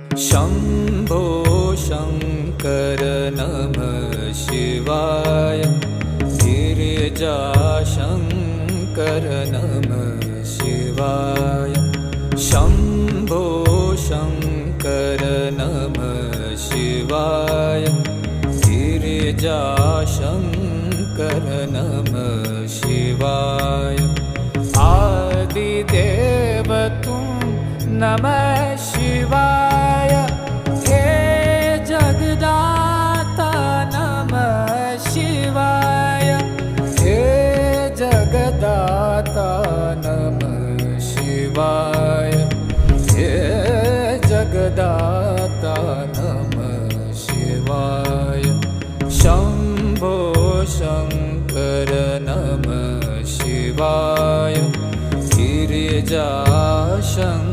शम्भो शङ्कर नमः शिवाय। गिरिजाशङ्कर नमः शिवाय। शम्भो शङ्कर नमः शिवाय। गिरिजाशङ्कर नमः शिवाय। आदिदेव तुम नमः शिवाय। हे जगदाता नमः शिवाय। हे जगदाता नमः शिवाय। हे जगदाता नमः शिवाय। शम्भो शङ्कर नमः शिवाय। गिरिजाशङ्कर